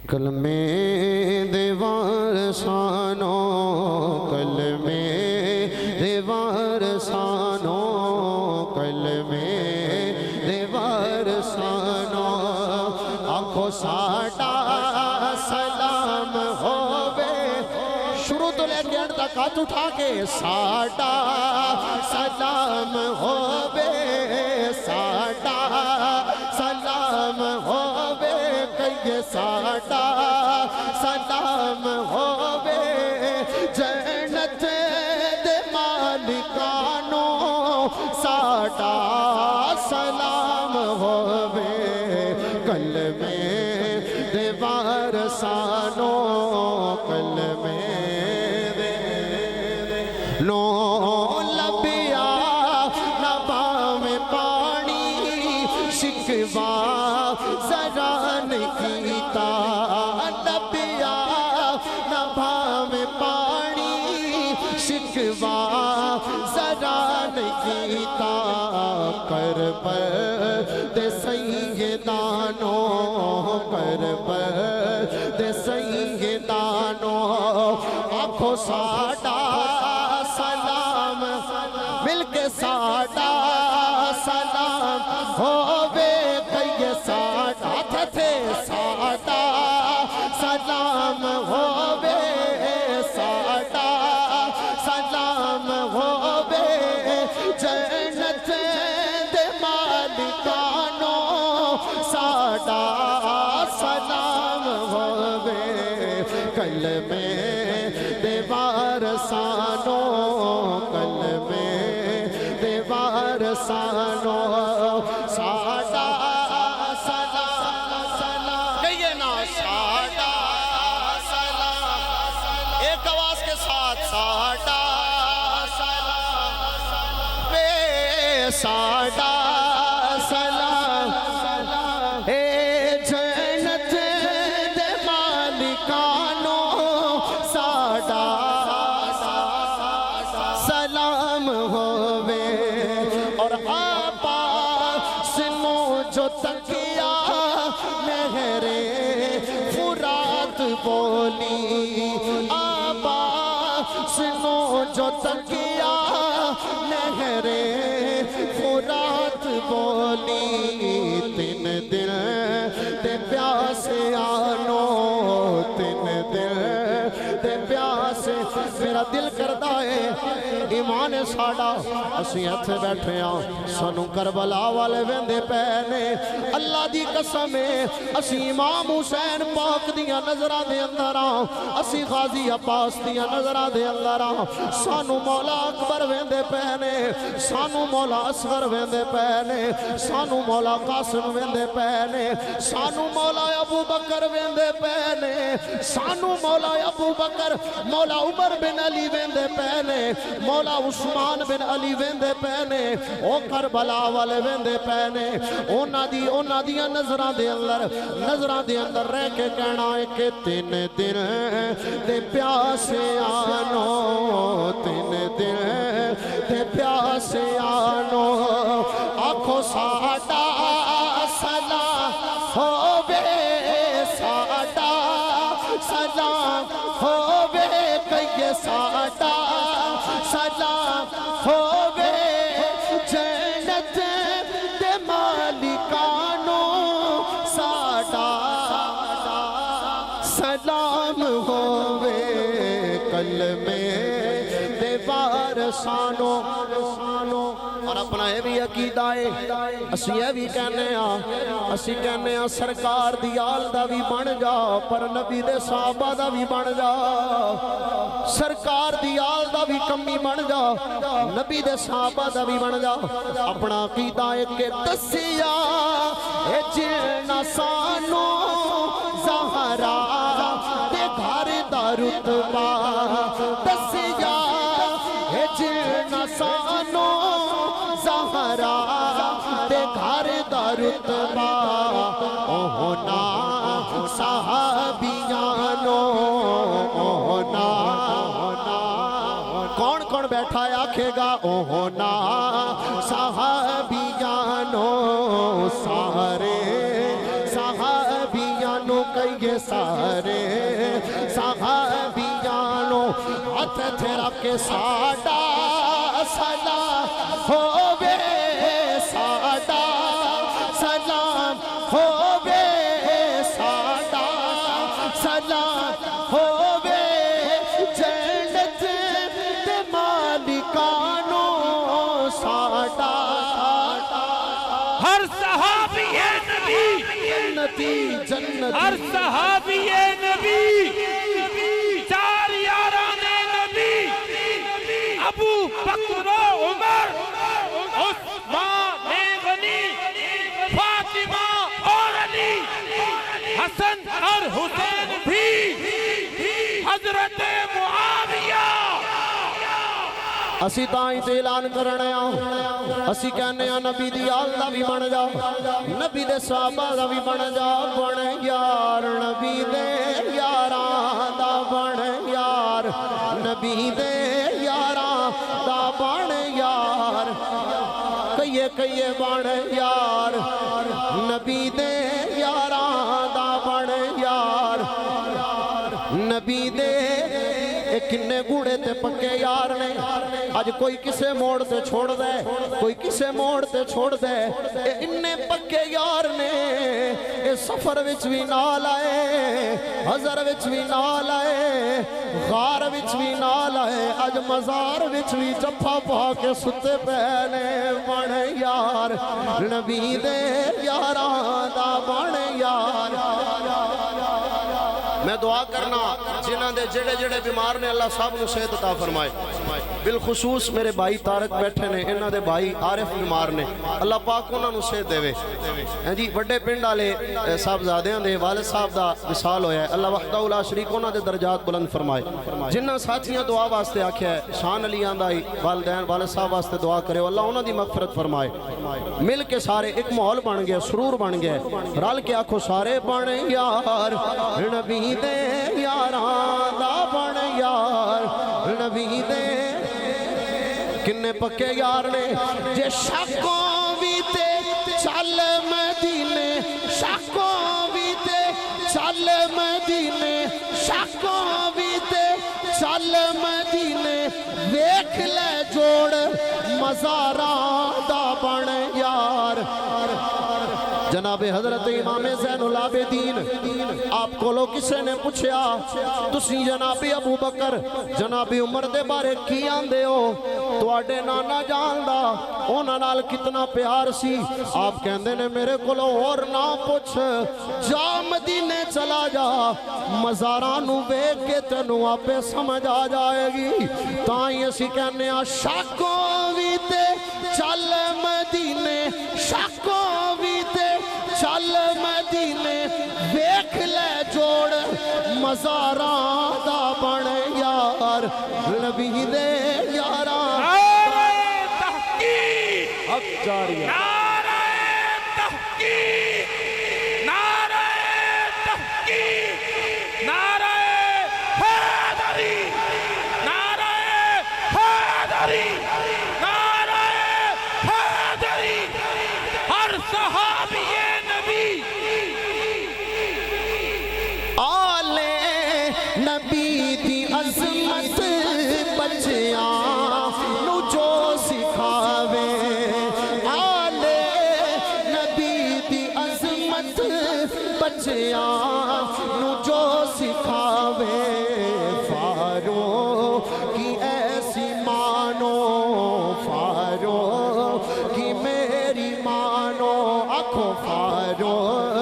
کلمے دیوار سانو کلمے دیوار سانو کلمے دیوار سانو آنکھوں ساٹا سلام ہووے شروع تو لے کے انت تک ہاتھ اٹھا کے ساٹا سلام ہووے ساٹا سلام ہووے کئی ساٹا سلام ہووے جنت دے مالکانو ساٹا سلام ہووے کلمے دیوار سانو کلمے نو لبیا نبا میں پانی شکوا زران کیتا لبیا نبا میں پانی شکوا زران کیتا کربل دے سیدانو کربل دے سیدانو آنکھوں ساٹا سلام مل کے ساٹا سلام ہووے کئی ساٹا تھے ساٹا سلام ہووے ساٹا سلام ہووے جنت دے مالکانو ساٹا سلام ہووے کلمے دیوار سانو کلمے دیوار سانو ساٹا سلام کہیے نا ساٹا سلام ایک آواز کے ساتھ ساٹا سلام بے ساٹا سلام اے جنت دے مالکانو ساٹا سلام ہووے اور آپا سنو جو تکیا مہرے فرات بولی آپا سنو جو تکیا مہرے فرات بولی تین دل دے پیاسے آنو تین دل دے پیاسے میرا دل کردہ ہے ایمان ساڑا اسی ہتھے بیٹھے آن سنو کربلا والے ویندے پہنے اللہ دی قسمیں اسی امام حسین پاک دیا نظرہ دے اندر آن اسی غازی عباس دیا نظرہ دے اندر آن سانو مولا اکبر ویندے پہنے سانو مولا اصغر ویندے پہنے سانو مولا قاسم ویندے پہنے سانو مولا ابو بکر ویندے پہنے سانو مولا ابو بکر مولا عمر بن علی ویندے پہنے مولا عثمان بن علی ویندے پہنے او کربلا والے ویندے پہنے اونا دیا نظران دے اندر رہ کے کہنا ہے کہ تین دن دے پیاسے آنو تین دن دے پیاسے آنو آنکھوں ساٹا سلام ہووے ساٹا سلام ہووے کئی ساٹا سلام ہووے جنت دے مالکانو ساٹا سلام ہووے کلمے دیوار سانو اور اپنا یہ بھی عقیدہ ہے اسی یہ بھی کہنے ہیں سرکار دی آل دا بھی بن جا پر نبی دے صحابہ دا بھی بن جا سرکار دی آل دا بھی کمی بن جا نبی دے صحابہ دا بھی بن جا اپنا عقیدہ ہے کہ دسیا اے جلنا سانو زہرا دے گھر دا رتبہ دسیا اے جلنا سانو زہرا دے گھر دا رتبہ اوہنا صحابیانو اوہنا کون کون بیٹھا ہے آکھے گا اوہنا صحابیانو سارے صحابیانو کئیے سارے صحابیانو ہاتھ تھرا کے ساڈا سلام ہووے ساڈا سلام ہووے ساڈا سلام ہووے جنت دے مالکانو ساڈا ہر صحابی نبی جنتی ہر صحابی نبی چار یاران نبی ابو بکر و عمر عثمان غنی فاطمہ اور علی حسن اور حسین بھی حضرت معاویہ اسی تائیں تے اعلان کرنے اسی کہنے نبی دی آل دا بھی بن جا نبی دے صحابہ دا بھی بن جا بن یار نبی دے یاران دا بن یار نبی دے یاران دا بن یار کئیے بن یار نبی دے یاران دا بن یار نبی دے کنے گوڑے تے پکے یار نے آج کوئی کسے موڑ تے چھوڑ دے کوئی کسے موڑ تے چھوڑ دے اننے پکے یار نے سفر وچ بھی نال آئے حضر وچ بھی نال آئے غار وچ بھی نال آئے آج مزار وچ بھی جفا پا کے ستے پہنے بن یار نبی دے یاران دا بن یار میں دعا کرنا جنہاں دے جڑے جڑے بیمار نے اللہ صاحب نو صحت عطا فرمائے بالخصوص میرے بھائی طارق بیٹھے نے انہاں دے بھائی عارف بیمار نے اللہ پاک انہاں نو صحت دے جی بڑے پنڈ والے صاحب زادیاں دے والد صاحب دا وصال ہویا ہے اللہ وحدہ لا شریک انہاں دے درجات بلند فرمائے جنہاں ساتھیاں دعا واسطے آکھیا ہے شان علی آندا والدین والد صاحب واسطے دعا کرے اللہ انہاں دی مغفرت فرمائے مل کے سارے ایک ماحول بن گیا سرور بن گیا رل کے آکھو سارے بن یار نبی دے یاران دا بن یار نبی دے کنے پکے یار نے جے شکوں بھی تے چل مدینے شکوں بھی تے چل مدینے شکوں بھی تے چل مدینے ویکھ لے جوڑ مزاراں دا بن یار جناب حضرت امام زین العابدین آپ کو لو کسے نے پوچھیا تسی جناب ابو بکر جناب عمر دے بارے کی آندے ہو تو آڈے نانا جاندہ اونا نال کتنا پیار سی آپ کہندے نے میرے کو لو اور نہ پوچھ جا مدینے چلا جا مزارانو بیک کے تنو آپے سمجھ آ جائے گی تائیں اسی کہنے شاکوں ویتے چل مدینے شاکوں ویتے چل مدینے ویکھ لے جوڑ مزاراں دا بن یار نبی دے یاران نعرہ تحقیق حق جاریہ نعرہ تحقیق نعرہ تحقیق نعرہ حیدری نعرہ حیدری نعرہ حیدری ہر صحابی نبی آل نبی دی عظمت بچیاں نو جو سکھاوے آل نبی دی عظمت بچیاں نو جو سکھاوے فاروق کی ایسی مانو فاروق کی میری مانو آنکھوں فاروق